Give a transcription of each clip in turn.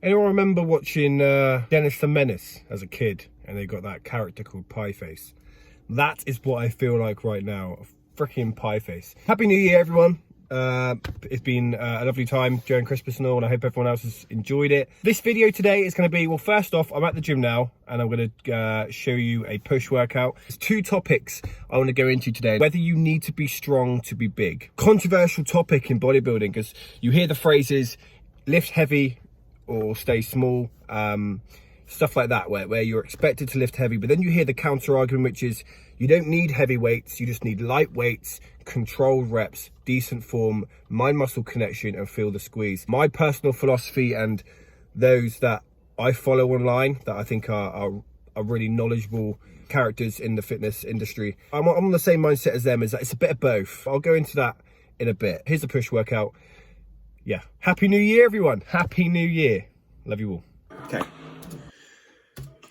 Anyone remember watching Dennis the Menace as a kid, and they got that character called Pie Face? That is what I feel like right now, a freaking pie face. Happy New Year, everyone. It's been a lovely time during Christmas and all, and I hope everyone else has enjoyed it. This video today is going to be, well, first off, I'm at the gym now, and I'm going to show you a push workout. There's two topics I want to go into today. Whether you need to be strong to be big. Controversial topic in bodybuilding, because you hear the phrases, lift heavy or stay small, stuff like that, where you're expected to lift heavy, but then you hear the counter argument, which is you don't need heavy weights, you just need light weights, controlled reps, decent form, mind-muscle connection, and feel the squeeze. My personal philosophy, and those that I follow online that I think are really knowledgeable characters in the fitness industry, I'm on the same mindset as them, is that it's a bit of both. I'll go into that in a bit. Here's the push workout. Yeah, Happy New Year, everyone. Happy New Year. Love you all. Okay.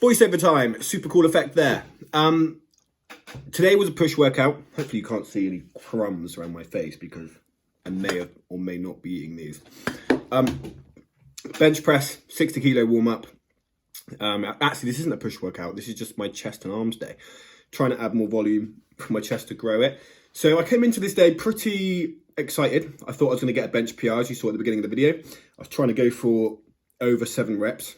Voiceover time, super cool effect there. Today was a push workout. Hopefully you can't see any crumbs around my face because I may or may not be eating these. Bench press, 60 kilo warm up. Actually, this isn't a push workout. This is just my chest and arms day. Trying to add more volume for my chest to grow it. So I came into this day pretty excited. I thought I was going to get a bench PR, as you saw at the beginning of the video. I was trying to go for over 7 reps.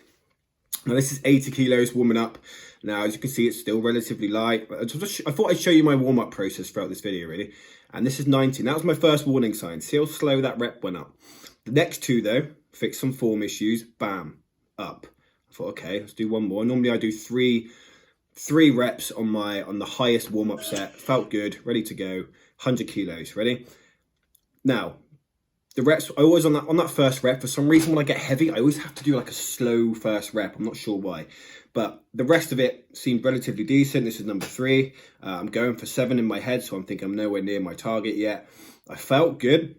Now this is 80 kilos warming up. Now, as you can see, it's still relatively light. I thought I'd show you my warm-up process throughout this video, really. And this is 90. That was my first warning sign. See how slow that rep went up. The next two, though, fix some form issues. Bam, up. I thought, okay, let's do one more. Normally I do three reps on the highest warm-up set. Felt good, ready to go. 100 kilos, ready? Now, the reps, I always on that first rep, for some reason when I get heavy, I always have to do like a slow first rep. I'm not sure why. But the rest of it seemed relatively decent. This is number 3. I'm going for 7 in my head, so I'm thinking I'm nowhere near my target yet. I felt good.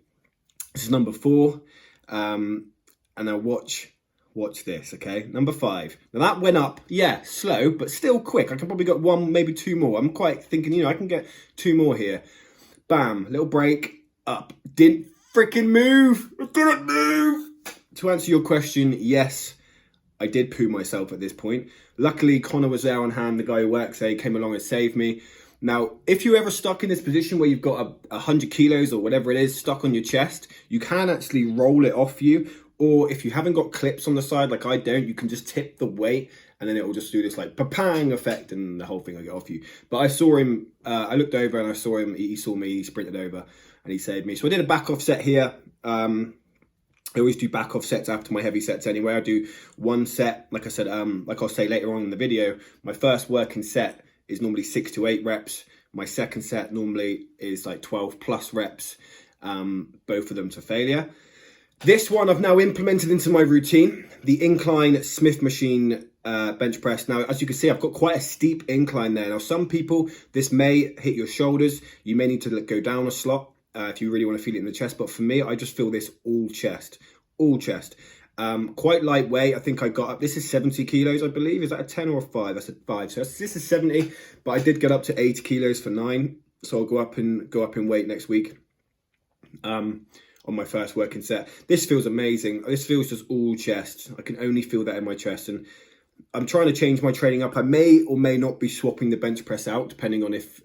This is number 4. And now watch this, okay? Number 5. Now that went up, yeah, slow, but still quick. I can probably get 1, maybe 2 more. I'm quite thinking, I can get 2 more here. Bam, little break, up. Didn't freaking move. It didn't move. To answer your question, yes, I did poo myself at this point. Luckily, Connor was there on hand, the guy who works there, he came along and saved me. Now, if you're ever stuck in this position where you've got 100 kilos or whatever it is stuck on your chest, you can actually roll it off you. Or if you haven't got clips on the side, like I don't, you can just tip the weight and then it will just do this like pa-pang effect and the whole thing will get off you. But I saw him, I looked over and I saw him, he saw me, he sprinted over and he saved me. So I did a back off set here. I always do back off sets after my heavy sets anyway. I do one set, like I said, like I'll say later on in the video, my first working set is normally 6 to 8 reps. My second set normally is like 12 plus reps, both of them to failure. This one I've now implemented into my routine, the incline Smith machine bench press. Now, as you can see, I've got quite a steep incline there. Now, some people, this may hit your shoulders. You may need to go down a slot. If you really want to feel it in the chest, but for me, I just feel this all chest. Quite lightweight. I think I got up, this is 70 kilos, I believe. Is that a 10 or a 5? That's a 5. So this is 70, but I did get up to 80 kilos for 9. So I'll go up in weight next week on my first working set. This feels amazing. This feels just all chest. I can only feel that in my chest, and I'm trying to change my training up. I may or may not be swapping the bench press out, depending on if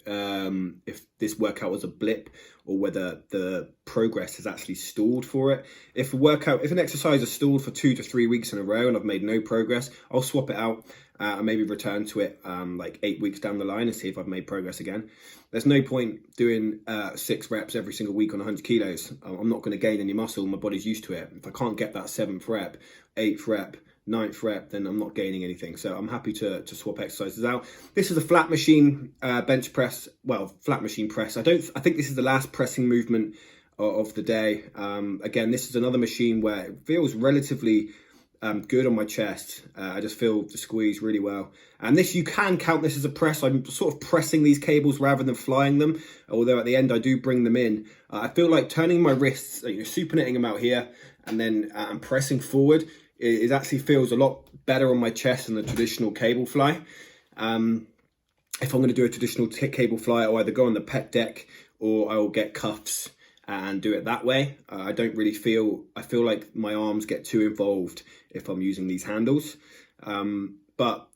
this workout was a blip or whether the progress has actually stalled for it. If an exercise is stalled for 2 to 3 weeks in a row and I've made no progress, I'll swap it out and maybe return to it like 8 weeks down the line and see if I've made progress again. There's no point doing 6 reps every single week on 100 kilos. I'm not going to gain any muscle. My body's used to it. If I can't get that 7th rep, 8th rep, 9th rep, then I'm not gaining anything. So I'm happy to swap exercises out. This is a flat machine bench press. Well, flat machine press. I think this is the last pressing movement of the day. Again, this is another machine where it feels relatively good on my chest. I just feel the squeeze really well. And this, you can count this as a press. I'm sort of pressing these cables rather than flying them. Although at the end I do bring them in. I feel like turning my wrists, supinating them out here, and then I'm pressing forward. It actually feels a lot better on my chest than the traditional cable fly. If I'm going to do a traditional cable fly, I'll either go on the pec deck or I'll get cuffs and do it that way. I don't really feel, I feel like my arms get too involved if I'm using these handles. But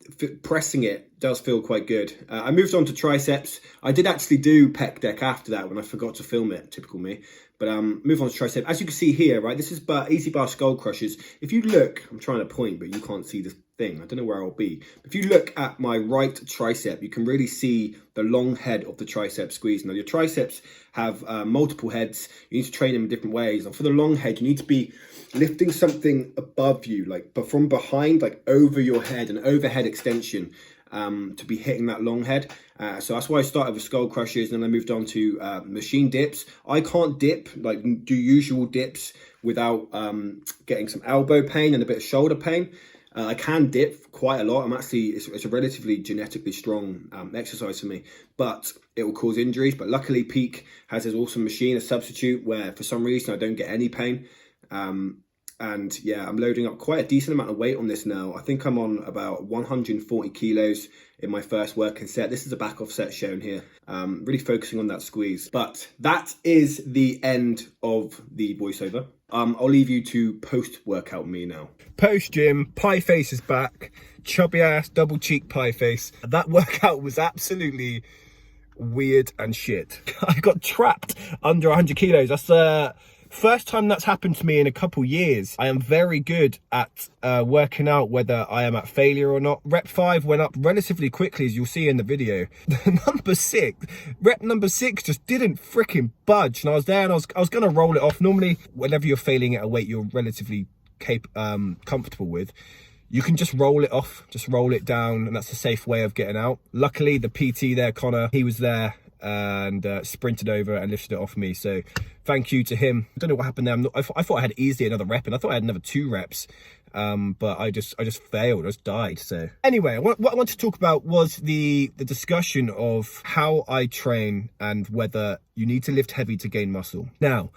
pressing it does feel quite good. I moved on to triceps. I did actually do pec deck after that when I forgot to film it, typical me. But move on to tricep. As you can see here, right, this is easy bar skull crushers. If you look, I'm trying to point, but you can't see the thing. I don't know where I'll be. If you look at my right tricep, you can really see the long head of the tricep squeeze. Now, your triceps have multiple heads. You need to train them in different ways. And for the long head, you need to be lifting something above you, like, but from behind, like over your head, an overhead extension, to be hitting that long head. So that's why I started with skull crushers, and then I moved on to machine dips. I can't dip, like do usual dips without getting some elbow pain and a bit of shoulder pain. I can dip quite a lot. I'm actually, it's a relatively genetically strong exercise for me, but it will cause injuries. But luckily Peak has this awesome machine, a substitute, where for some reason I don't get any pain. And yeah, I'm loading up quite a decent amount of weight on this now. I think I'm on about 140 kilos in my first working set. This is a back off set shown here. Really focusing on that squeeze. But that is the end of the voiceover. I'll leave you to post-workout me now. Post-gym, pie face is back. Chubby ass, double cheek pie face. That workout was absolutely weird and shit. I got trapped under 100 kilos. That's the first time that's happened to me in a couple years. I am very good at working out whether I am at failure or not. Rep 5 went up relatively quickly, as you'll see in the video. Rep number 6 just didn't freaking budge. And I was there and I was going to roll it off. Normally, whenever you're failing at a weight you're relatively comfortable with, you can just roll it off, just roll it down, and that's a safe way of getting out. Luckily, the PT there, Connor, he was there and sprinted over and lifted it off me, so thank you to him. I don't know what happened there. I thought I had easily another rep, and I thought I had another 2 reps, but I just failed. I just died. So anyway, what I want to talk about was the discussion of how I train and whether you need to lift heavy to gain muscle. Now,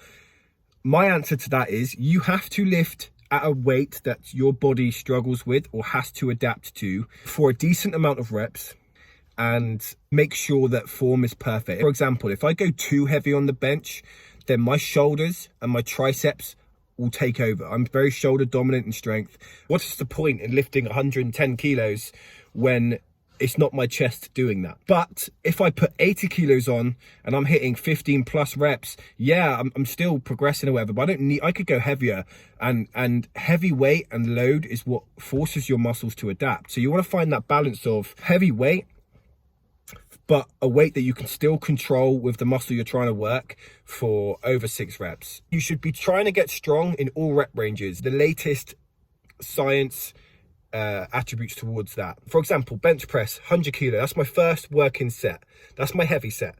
my answer to that is you have to lift at a weight that your body struggles with or has to adapt to for a decent amount of reps, and make sure that form is perfect. For example, if I go too heavy on the bench, then my shoulders and my triceps will take over. I'm very shoulder dominant in strength. What is the point in lifting 110 kilos when it's not my chest doing that? But if I put 80 kilos on and I'm hitting 15 plus reps, yeah, I'm still progressing or whatever, but I could go heavier, and heavy weight and load is what forces your muscles to adapt. So you want to find that balance of heavy weight, but a weight that you can still control with the muscle you're trying to work for over 6 reps. You should be trying to get strong in all rep ranges. The latest science attributes towards that. For example, bench press, 100 kilo. That's my first working set. That's my heavy set.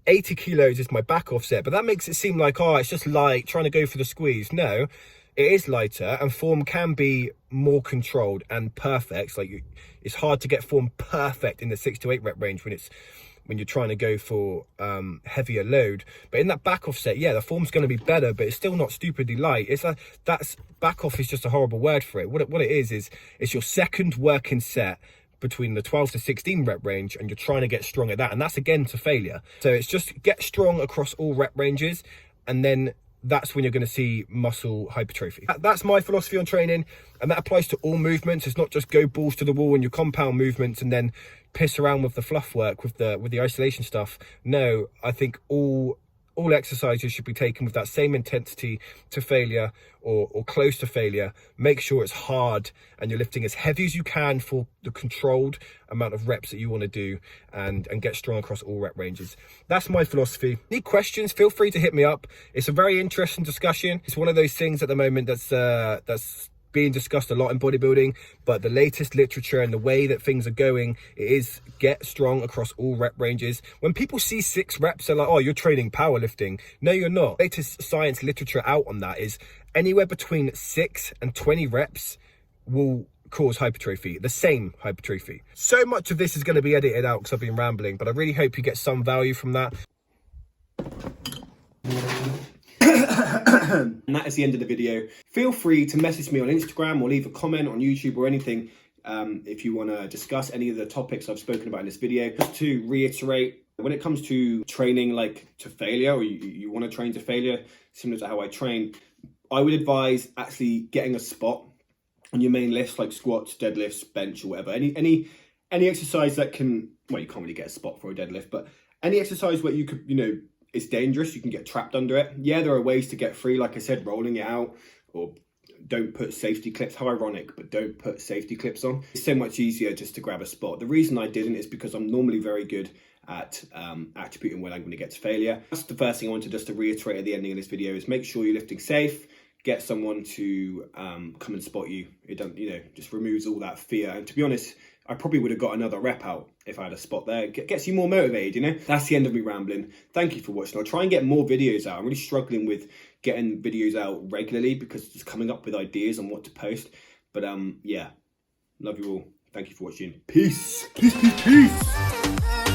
80 kilos is my back off set, but that makes it seem like, oh, it's just light, trying to go for the squeeze. No, it is lighter, and form can be more controlled and perfect. Like, it's hard to get form perfect in the 6 to 8 rep range when you're trying to go for heavier load. But in that back off set, yeah, the form's going to be better, but it's still not stupidly light. That's back off is just a horrible word for it. What it is it's your second working set between the 12 to 16 rep range, and you're trying to get strong at that, and that's again to failure. So it's just get strong across all rep ranges, and then that's when you're going to see muscle hypertrophy. That's my philosophy on training, and that applies to all movements. It's not just go balls to the wall in your compound movements and then piss around with the fluff work, with the isolation stuff. No, I think all exercises should be taken with that same intensity to failure or close to failure. Make sure it's hard and you're lifting as heavy as you can for the controlled amount of reps that you want to do, and get strong across all rep ranges. That's my philosophy. Any questions, feel free to hit me up. It's a very interesting discussion. It's one of those things at the moment that's being discussed a lot in bodybuilding, but the latest literature and the way that things are going, it is get strong across all rep ranges. When people see 6 reps, they're like, oh, you're training powerlifting. No, you're not. Latest science literature out on that is anywhere between 6 and 20 reps will cause hypertrophy, the same hypertrophy. So much of this is going to be edited out because I've been rambling, but I really hope you get some value from that. And that is the end of the video. Feel free to message me on Instagram or leave a comment on YouTube or anything if you want to discuss any of the topics I've spoken about in this video. Just to reiterate, When it comes to training like to failure, or you want to train to failure, similar to how I train, I would advise actually getting a spot on your main list, like squats, deadlifts, bench, or whatever. Any exercise that can, well, you can't really get a spot for a deadlift, but any exercise where you could, it's dangerous, you can get trapped under it. Yeah, there are ways to get free, like I said, rolling it out, or don't put safety clips. How ironic, but don't put safety clips on. It's so much easier just to grab a spot. The reason I didn't is because I'm normally very good at attributing when I'm going to get to failure. That's the first thing I wanted just to reiterate at the ending of this video, is make sure you're lifting safe. Get someone to come and spot you. It doesn't, just removes all that fear. And to be honest, I probably would have got another rep out if I had a spot there. It gets you more motivated, That's the end of me rambling. Thank you for watching. I'll try and get more videos out. I'm really struggling with getting videos out regularly because just coming up with ideas on what to post. But yeah, love you all. Thank you for watching. Peace. Peace, peace, peace.